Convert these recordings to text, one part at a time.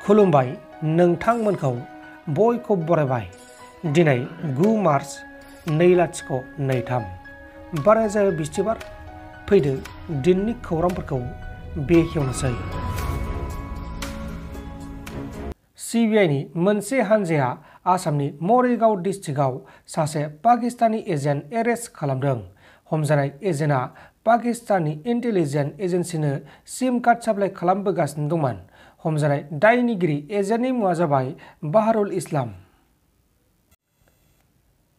खुलुमबाय नोंथांमोनखौ बयखौ बरायबाय। दिनै 9 मार्च 2023 बाराय जायो बिस्थिबार। फैदो दिननि खौरांफोरखौ बेखेवनोसै। सिबिआइनि मोनसे हानजाया आसामनि मरिगाव डिस्ट्रिक्टआव सासे पाकिस्तानी एजेन्ट एरेस्ट खालामदों। हमजानाय एजेन्टआ पाकिस्ताननि इन्टेलिजेन्स एजेन्सिनो सिम कार्ड साप्लाइ खालामबोगासिनो दंमोन। हमजानाय दायनिगिरि एजेन्टनि मुङा जाबाय बाहरुल इस्लाम।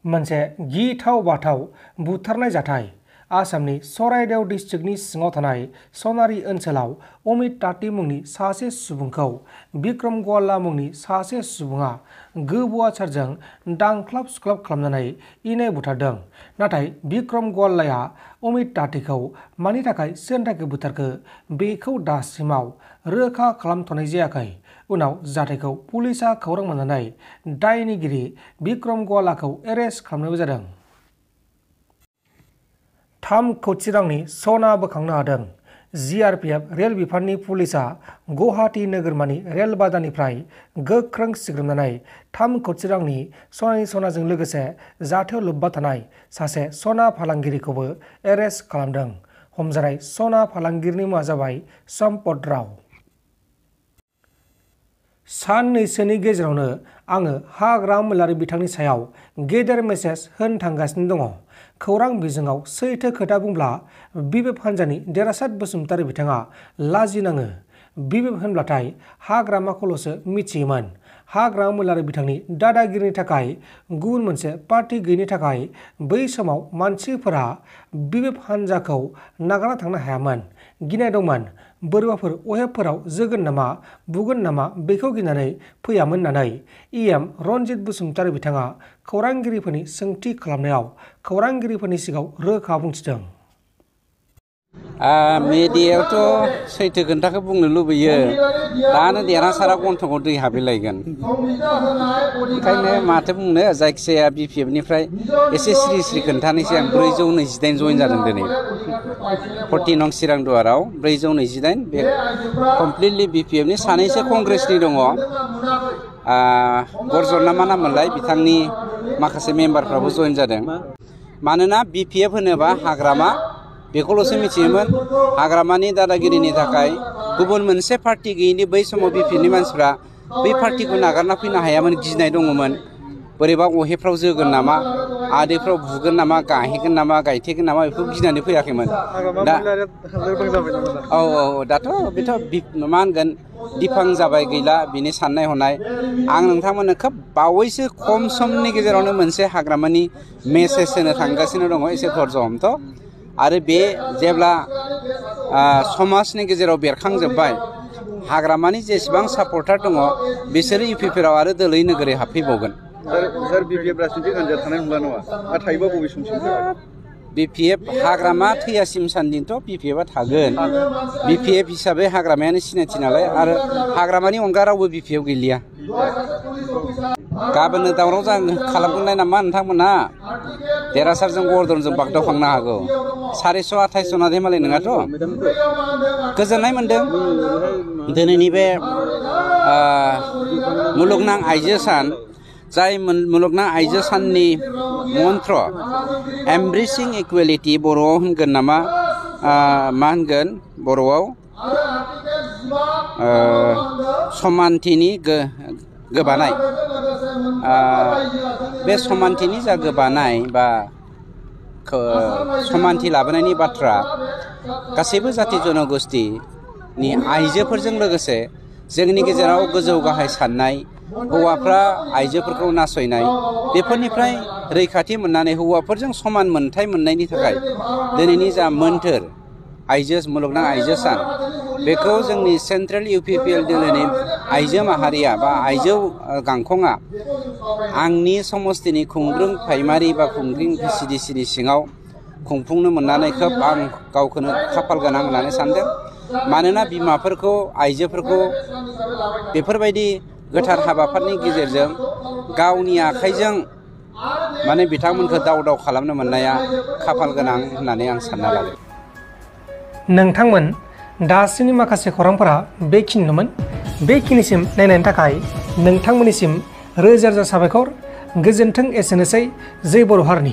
मोनसे गिथाव बाथाव बुथारनाय जाथाय। आसामनि चराइदेव डिस्ट्रिक्टनि सिङाव थानाय सनारि ओनसोलाव अमित ताती मुंनि सासे सुबुंखौ बिक्रम गवाला मुंनि सासे सुबुङा गोबौआसारजों दांख्लाब सुख्लाब खालामनानै इनाय बुथारदों। नाथाय बिक्रम गवालाया अमित तातीखौ मानि थाखाय सोरनि थाखाय बुथारखो बेखौ दासिमाव रोखा खालामथ'नाय जायाखै। उनाव जाथायखौ पुलिसआ खौरां मोननानै दायनिगिरि बिक्रम गवालाखौ एरेस्ट खालामनायबो जादों। 3 कौटि रांनि सना बोखांनो हादों। जिआरपिएफ रेल बिफाननि पुलिसआ गुवाहाटी नोगोरमानि रेल बाजारनिफ्राय गोख्रों सिग्रोमनानै 3 कौटि रांनि सनाजों लोगोसे जाथायाव लोब्बा थानाय सासे सना फालांगिरिखौबो एरेस्ट खालामदों। हमजानाय सना फालांगिरिनि मुङा जाबाय सम्पद राव। साननैसोनि गेजेरावनो आङो हाग्रा मैलारि बिथांनि सायाव गेदेर मेसेज होनो थांगासिनो दङ। खौरां बिजोङाव सैथो खोथा बुंब्ला BPF हानजानि देरहासार बसुमतारी बिथाङा लाजिनाङो। BPF होनब्लाथाय हाग्रामाखौल'सो मिथियोमोन। हाग्रा मैलारि बिथांनि दादागिरिनि थाखाय गुबुन मोनसे पार्टी गैयिनि थाखाय बै समाव मानसिफोरा BPF हानजाखौ नागारना थांनो हायामोन। गिनाय दंमोन। बोरैबाफोर अहेबफोराव जोगोन नामा बुगोन नामा बेखौ गिनानै फैयामोन होननानै EM रनजित बसुमतारी बिथाङा खौरांगिरिफोरनि सोंथि खालामनायाव खौरांगिरिफोरनि सिगाङाव रोखा बुंथिदों। मिडियायावथ' सैथो खोन्थाखौ बुंनो लुबैयो। दानो देरहासारा गन्थङाव दै हाबलायगोन। ओंखायनो माथो बुंनो, जायखिजाया BPFनिफ्राय एसे स्रि खोन्थानोसै आं। 428 जइन जादों दिनै 40 नं चिरां दुवाराव 428। बे कमप्लिटलि BPFनि, सानैसो कंग्रेसनि दङ। गरजन ना मा नाममोनलाय, बिथांनि माखासे मेम्बारफ्राबो जइन जादों। मानोना BPF होनोबा हाग्रामा बेखौल'सो मिथियोमोन। हाग्रामानि दादागिरिनि थाखाय गुबुन मोनसे पार्टी गैयिनि बै समाव BPFनि मानसिफ्रा बै पार्टीखौ नागारना फैनो हायामोन। गिनाय दङमोन। बोरैबा अहेफ्राव जोगोन नामा, आदैफ्राव बुगोन नामा, गाहेगोन नामा, गायथेगोन नामा, बेखौ गिनानै फैयाखैमोन। दा औ दाथ' बेथ' मा होनगोन, दिफां जाबाय, गैला बिनि साननाय हनाय। आं नोंथांमोननो खोब बावैसो खम समनि गेजेरावनो मोनसे हाग्रामानि मेसेज होनो थांगासिनो दङ। एसे धर्ज हमथ'। आरो बे जेब्ला समाजनि गेजेराव बेरखांजोब्बाय, हाग्रामानि जेसेबां सापर्टार दङ बिसोरो UPPआव आरो दोलै नोगोरै हाबफैबावगोन। BPF राजनितिक हान्जाया थानाय नंला नङा? थायोबा बबे समसिम? BPF हाग्रामा थैयासिम सान्दिथ' BPFआ थागोन। BPF हिसाबै हाग्रामायानो सिनायथि नालाय, आरो हाग्रामानि अनगा रावबो BPF गैलिया। गाबोननो दावराव खालामगोनलाय नामा नोंथांमोना? देरहासारजों गरदनजों बागदावखांनो हागौ। 428 जना धेमालि नङाथ'। गोजोननाय मोन्दों। दिनैनि बे मुलुगनां आइजो सान, जाय मुलुगनां आइजो साननि मन्त्र एमब्रेसिं इकुवेलिटि, बर'आव होनगोन नामा, मा होनगोन बर'आव, समानथिनि गोबानाय। बे समानथिनि जा गोबानाय बा समानथि लाबोनायनि बाथ्रा गासैबो जाति जनगोष्ठिनि आइजोफोरजों लोगोसे जोंनि गेजेराव गोजौ गाहाय साननाय, हौवाफ्रा आइजोफोरखौ नासयनाय, बेफोरनिफ्राय रैखाथि मोननानै हौवाफोरजों समान मोनथाय मोननायनि थाखाय दिनैनि जा मोन्थोर मुलुगनां आइजो सान, बेखौ जोंनि सेन्ट्रेल UPPL दोलोनि आइजो माहारिया बा आइजो गांखंआ आंनि समस्तिनि खुंग्रुं प्राइमारि बा खुंग्रुं VCDCनि सिङाव खुंफुंनो मोननानै खोब आं गावखौनो खाफाल गोनां होननानै सानदों। मानोना बिमाफोरखौ, आइजोफोरखौ बेफोरबायदि गोथार हाबाफारिनि गेजेरजों गावनि आखाइजों माने बिथांमोनखौ दाव खालामनो मोननाया खाफाल गोनां होननानै आं सानना लादों। नोंथांमोन दासिमनि माखासे खौरांफोरा बेखिनिनोमोन। बेखिनिसिम नायनायनि थाखाय नोंथांमोननिसिम रोजा रोजा साबायखर। गोजोन्थों। एसेनोसै। जै बर' हारिनि।